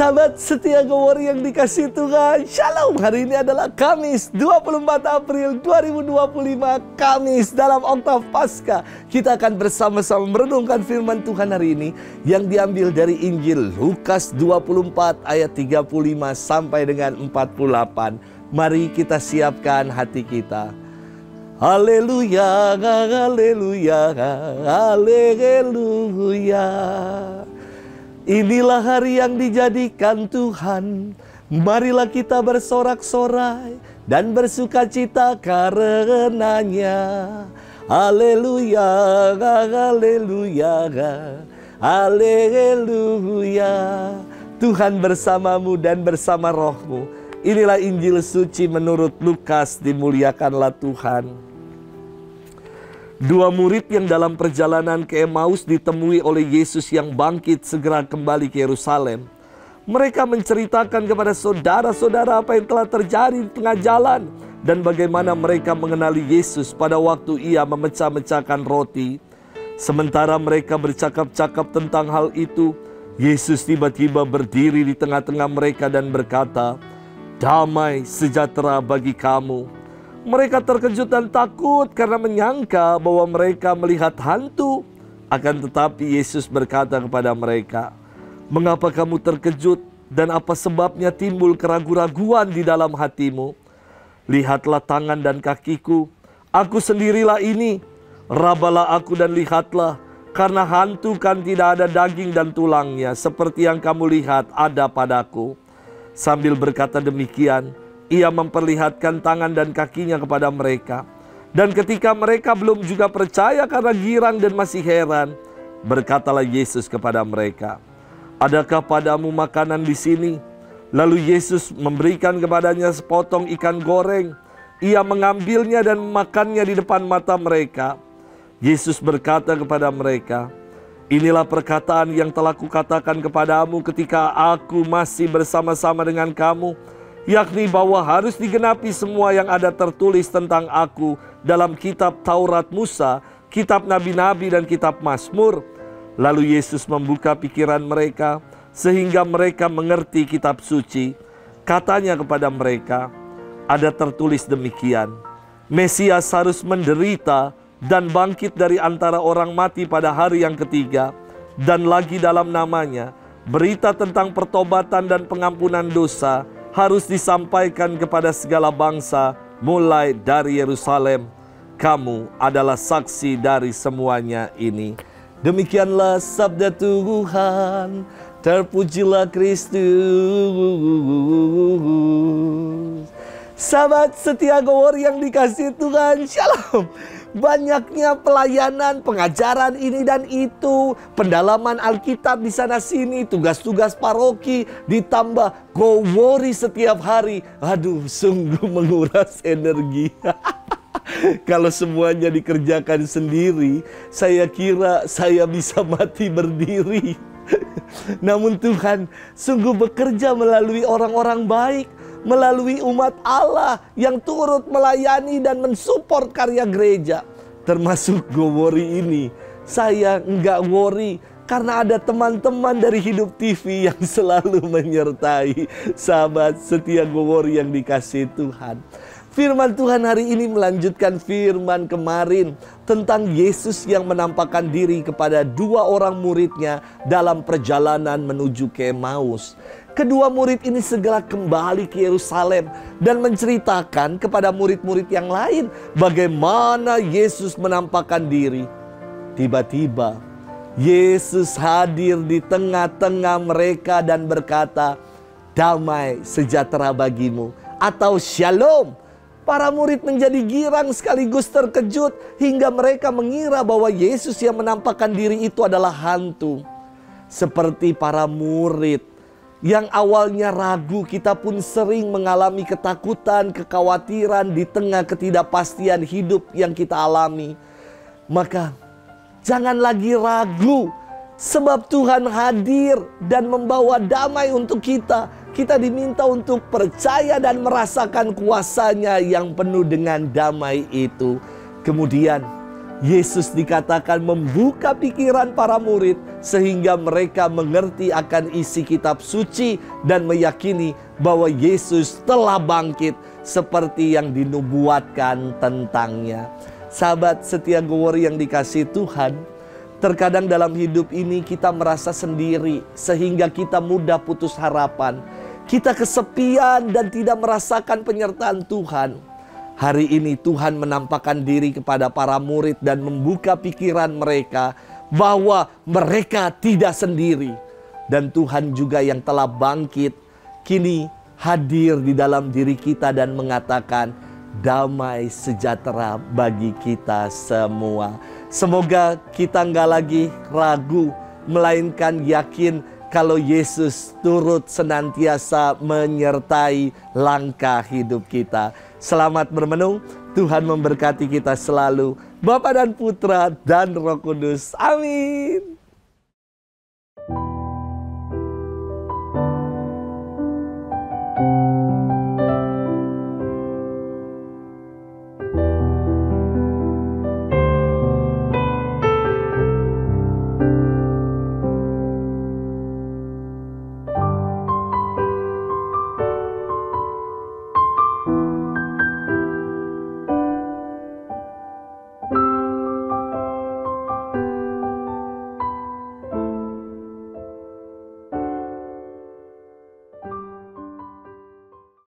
Sahabat setia Go-Worry yang dikasihi Tuhan, Shalom. Hari ini adalah Kamis 24 April 2025, Kamis dalam Oktav Paskah. Kita akan bersama-sama merenungkan firman Tuhan hari ini yang diambil dari Injil Lukas 24 ayat 35 sampai dengan 48. Mari kita siapkan hati kita. Haleluya, haleluya, haleluya. Inilah hari yang dijadikan Tuhan. Marilah kita bersorak-sorai dan bersukacita karenanya. Haleluya, haleluya, haleluya. Tuhan bersamamu dan bersama rohmu. Inilah Injil suci menurut Lukas, dimuliakanlah Tuhan. Dua murid yang dalam perjalanan ke Emmaus ditemui oleh Yesus yang bangkit segera kembali ke Yerusalem. Mereka menceritakan kepada saudara-saudara apa yang telah terjadi di tengah jalan dan bagaimana mereka mengenali Yesus pada waktu ia memecah-mecahkan roti. Sementara mereka bercakap-cakap tentang hal itu, Yesus tiba-tiba berdiri di tengah-tengah mereka dan berkata, "Damai sejahtera bagi kamu." Mereka terkejut dan takut karena menyangka bahwa mereka melihat hantu. Akan tetapi Yesus berkata kepada mereka, "Mengapa kamu terkejut dan apa sebabnya timbul keraguan-raguan di dalam hatimu? Lihatlah tangan dan kakiku, aku sendirilah ini. Rabalah aku dan lihatlah, karena hantu kan tidak ada daging dan tulangnya seperti yang kamu lihat ada padaku." Sambil berkata demikian, ia memperlihatkan tangan dan kakinya kepada mereka. Dan ketika mereka belum juga percaya karena girang dan masih heran, berkatalah Yesus kepada mereka, "Adakah padamu makanan di sini?" Lalu Yesus memberikan kepadanya sepotong ikan goreng. Ia mengambilnya dan memakannya di depan mata mereka. Yesus berkata kepada mereka, "Inilah perkataan yang telah kukatakan kepadamu ketika aku masih bersama-sama dengan kamu, yakni bahwa harus digenapi semua yang ada tertulis tentang aku dalam kitab Taurat Musa, kitab Nabi-Nabi dan kitab Mazmur." Lalu Yesus membuka pikiran mereka sehingga mereka mengerti kitab suci. Katanya kepada mereka, "Ada tertulis demikian, Mesias harus menderita dan bangkit dari antara orang mati pada hari yang ketiga, dan lagi dalam namanya berita tentang pertobatan dan pengampunan dosa harus disampaikan kepada segala bangsa mulai dari Yerusalem. Kamu adalah saksi dari semuanya ini." Demikianlah sabda Tuhan. Terpujilah Kristus. Sahabat setia Go-Worry yang dikasihi Tuhan, Shalom. Banyaknya pelayanan, pengajaran ini dan itu, pendalaman Alkitab di sana sini, tugas-tugas paroki, ditambah Go-Worry setiap hari. Aduh, sungguh menguras energi. Kalau semuanya dikerjakan sendiri, saya kira saya bisa mati berdiri. Namun Tuhan sungguh bekerja melalui orang-orang baik, melalui umat Allah yang turut melayani dan mensupport karya gereja. Termasuk Go-Worry ini. Saya enggak worry karena ada teman-teman dari Hidup TV yang selalu menyertai. Sahabat setia Go-Worry yang dikasihi Tuhan. Firman Tuhan hari ini melanjutkan firman kemarin tentang Yesus yang menampakkan diri kepada dua orang muridnya dalam perjalanan menuju ke Emmaus. Kedua murid ini segera kembali ke Yerusalem dan menceritakan kepada murid-murid yang lain bagaimana Yesus menampakkan diri. Tiba-tiba Yesus hadir di tengah-tengah mereka dan berkata, "Damai sejahtera bagimu," atau Shalom. Para murid menjadi girang sekaligus terkejut hingga mereka mengira bahwa Yesus yang menampakkan diri itu adalah hantu. Seperti para murid yang awalnya ragu, kita pun sering mengalami ketakutan, kekhawatiran di tengah ketidakpastian hidup yang kita alami. Maka jangan lagi ragu, sebab Tuhan hadir dan membawa damai untuk kita. Kita diminta untuk percaya dan merasakan kuasanya yang penuh dengan damai itu. Kemudian Yesus dikatakan membuka pikiran para murid sehingga mereka mengerti akan isi kitab suci dan meyakini bahwa Yesus telah bangkit seperti yang dinubuatkan tentangnya. Sahabat setia Gowori yang dikasihi Tuhan, terkadang dalam hidup ini kita merasa sendiri sehingga kita mudah putus harapan. Kita kesepian dan tidak merasakan penyertaan Tuhan. Hari ini Tuhan menampakkan diri kepada para murid dan membuka pikiran mereka bahwa mereka tidak sendiri. Dan Tuhan juga yang telah bangkit kini hadir di dalam diri kita dan mengatakan damai sejahtera bagi kita semua. Semoga kita nggak lagi ragu, melainkan yakin kalau Yesus turut senantiasa menyertai langkah hidup kita. Selamat bermenung, Tuhan memberkati kita selalu. Bapa dan Putra dan Roh Kudus. Amin.